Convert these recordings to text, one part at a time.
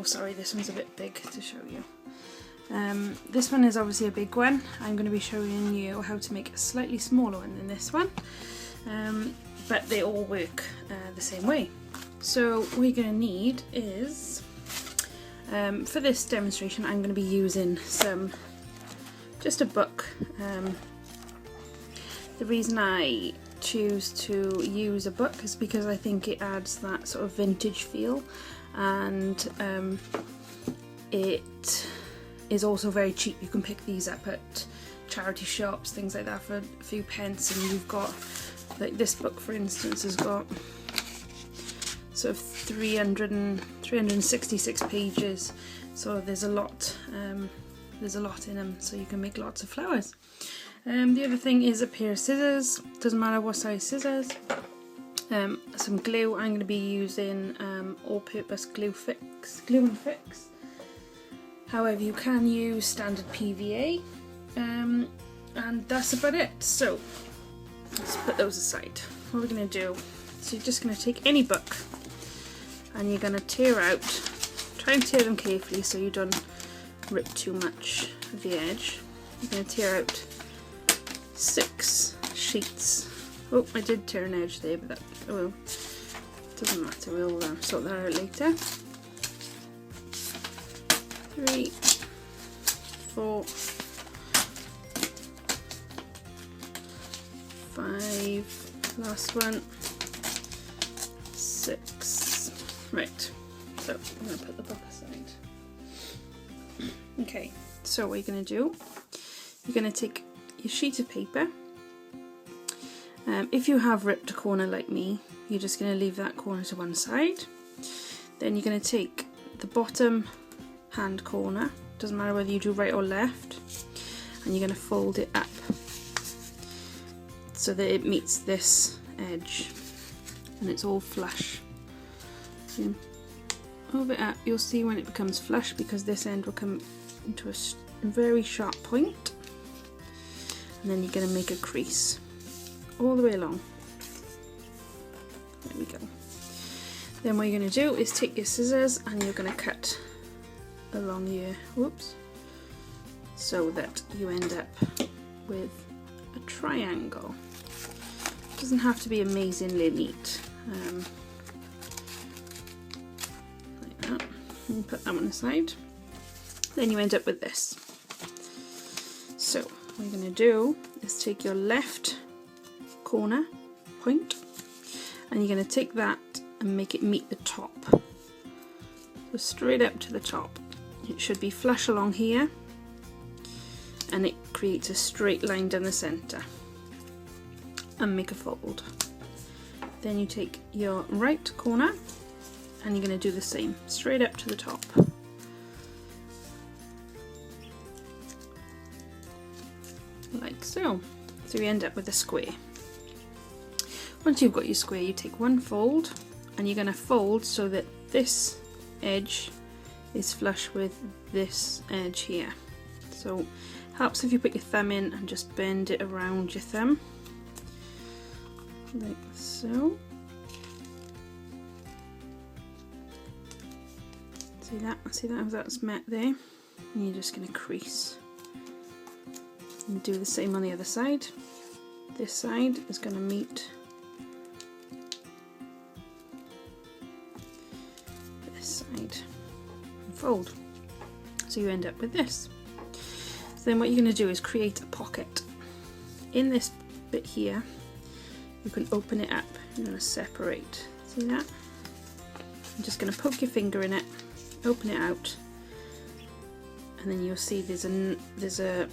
sorry, this one's a bit big to show you. This one is obviously a big one. I'm going to be showing you how to make a slightly smaller one than this one, but they all work the same way. So what you're going to need is, for this demonstration I'm going to be using just a book. The reason I choose to use a book is because I think it adds that sort of vintage feel, and it is also very cheap. You can pick these up at charity shops, things like that, for a few pence, and you've got, like this book for instance has got sort of 366 pages, so there's a lot in them, so you can make lots of flowers. The other thing is a pair of scissors, doesn't matter what size scissors, some glue. I'm going to be using all-purpose glue and fix. However, you can use standard PVA, and that's about it. So let's put those aside. What we're going to do, so you're just going to take any book and you're going to tear out, try and tear them carefully so you don't rip too much of the edge. You're going to tear out 6 sheets. Oh, I did tear an edge there, but that, oh well, doesn't matter, we'll sort that out later. 3, 4, 5, last one, 6. Right, so I'm going to put the book aside. Okay, so what you're going to do, you're going to take your sheet of paper. If you have ripped a corner like me, you're just going to leave that corner to one side. Then you're going to take the bottom hand corner, doesn't matter whether you do right or left, and you're going to fold it up so that it meets this edge and it's all flush. So move it up, you'll see when it becomes flush, because this end will come into a very sharp point, and then you're going to make a crease all the way along. There we go. Then what you're going to do is take your scissors and you're going to cut along your, whoops, so that you end up with a triangle. It doesn't have to be amazingly neat, like that. And you put that one aside. Then you end up with this. So what you're going to do is take your left corner point and you're going to take that and make it meet the top. So straight up to the top. It should be flush along here, and it creates a straight line down the centre, and make a fold. Then you take your right corner and you're going to do the same, straight up to the top. Like so. So you end up with a square. Once you've got your square, you take one fold and you're going to fold so that this edge is flush with this edge here. So helps if you put your thumb in and just bend it around your thumb, like so. See that? See that? That's met there. And you're just going to crease. And do the same on the other side. This side is going to meet this side and fold. So you end up with this. So then what you're going to do is create a pocket. In this bit here, you can open it up. You're going to separate. See that? I'm just going to poke your finger in it, open it out, and then you'll see there's a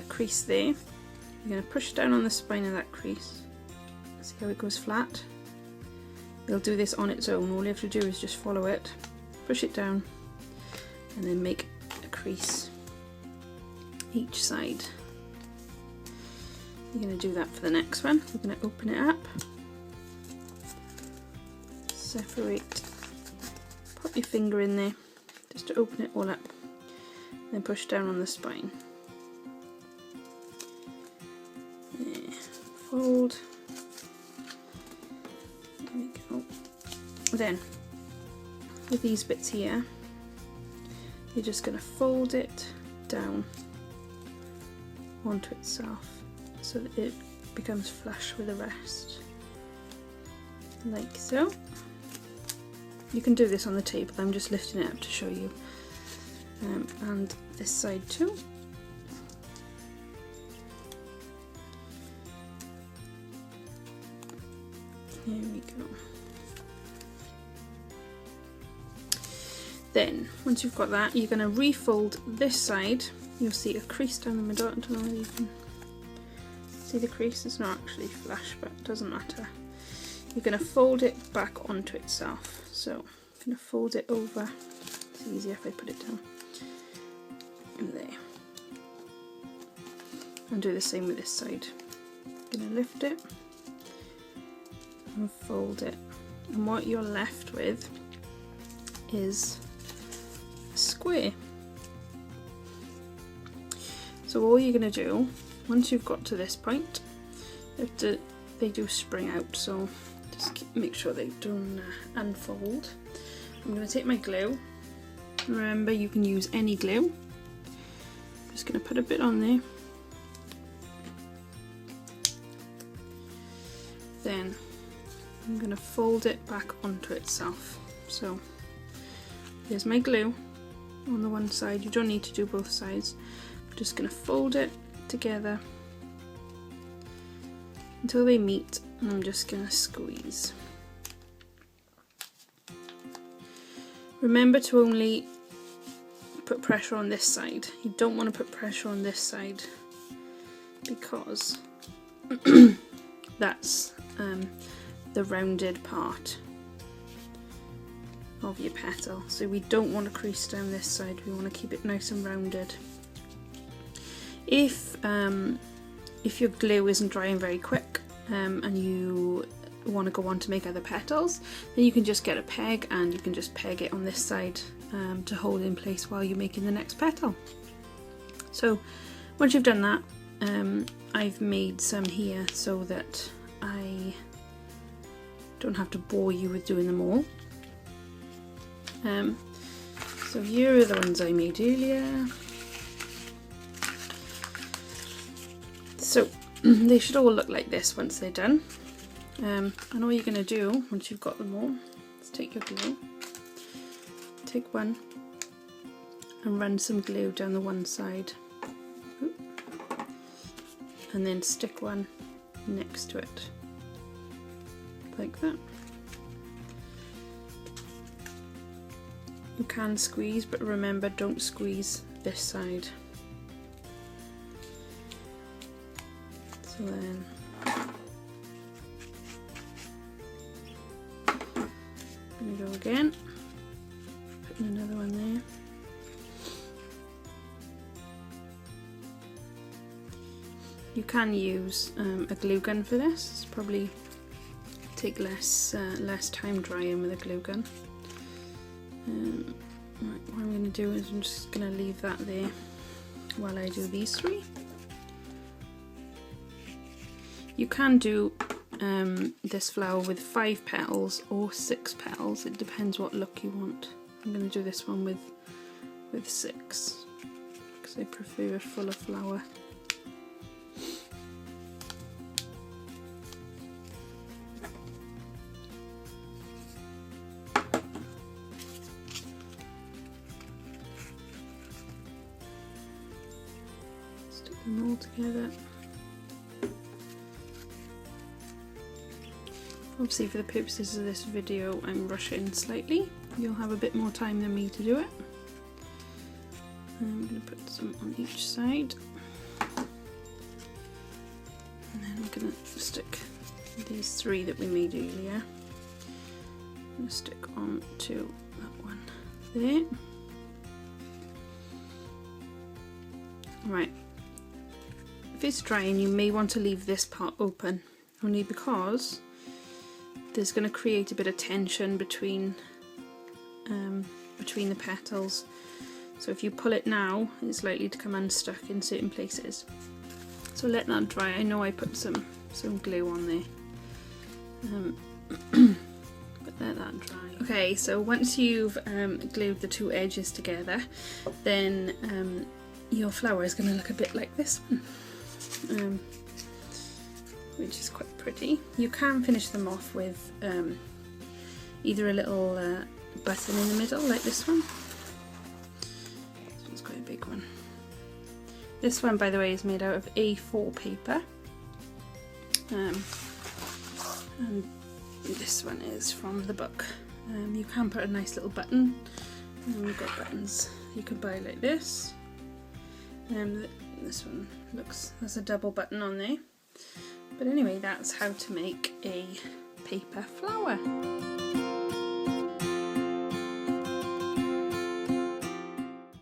crease there. You're going to push down on the spine of that crease. See how it goes flat? You'll do this on its own. All you have to do is just follow it, push it down, and then make a crease each side. You're going to do that for the next one. We're going to open it up, separate, pop your finger in there just to open it all up, then push down on the spine. There. Fold. There we go. Then with these bits here, you're just going to fold it down onto itself so that it becomes flush with the rest, like so. You can do this on the table, I'm just lifting it up to show you, and this side too. Here we go. Then, once you've got that, you're going to refold this side. You'll see a crease down the middle. I don't know whether you can see the crease. It's not actually flush, but it doesn't matter. You're going to fold it back onto itself. So, I'm going to fold it over. It's easier if I put it down. And there. And do the same with this side. I'm going to lift it and fold it. And what you're left with is a square. So all you're going to do, once you've got to this point, they do spring out, so just make sure they don't unfold. I'm going to take my glue. Remember, you can use any glue. I'm just going to put a bit on there. Then I'm going to fold it back onto itself. So there's my glue on the one side. You don't need to do both sides. I'm just going to fold it together until they meet, and I'm just going to squeeze. Remember to only put pressure on this side. You don't want to put pressure on this side because that's the rounded part of your petal. So we don't want to crease down this side, we want to keep it nice and rounded. If your glue isn't drying very quick and you want to go on to make other petals, then you can just get a peg and you can just peg it on this side to hold in place while you're making the next petal. So once you've done that, I've made some here so that I don't have to bore you with doing them all. So here are the ones I made earlier. So they should all look like this once they're done. And all you're going to do once you've got them all is take your glue, take one and run some glue down the one side, and then stick one next to it like that. You can squeeze, but remember, don't squeeze this side. So then I'm going to go again, putting another one there. You can use a glue gun for this. It's probably take less time drying with a glue gun. Right, what I'm going to do is I'm just going to leave that there while I do these three. You can do this flower with 5 petals or 6 petals. It depends what look you want. I'm going to do this one with 6 because I prefer a fuller flower. Stick them all together. Obviously, for the purposes of this video, I'm rushing slightly. You'll have a bit more time than me to do it. I'm going to put some on each side. And then I'm going to stick these 3 that we made earlier. I'm going to stick on to that one there. Right. If it's drying, you may want to leave this part open, only because there's going to create a bit of tension between the petals. So if you pull it now, it's likely to come unstuck in certain places. So let that dry. I know I put some glue on there, But let that dry. Okay, so once you've glued the two edges together, then your flower is going to look a bit like this one, which is quite pretty. You can finish them off with either a little button in the middle, like this one. This one's quite a big one. This one, by the way, is made out of A4 paper. And this one is from the book. You can put a nice little button. We've got buttons you could buy like this. This one looks, there's a double button on there. But anyway, that's how to make a paper flower.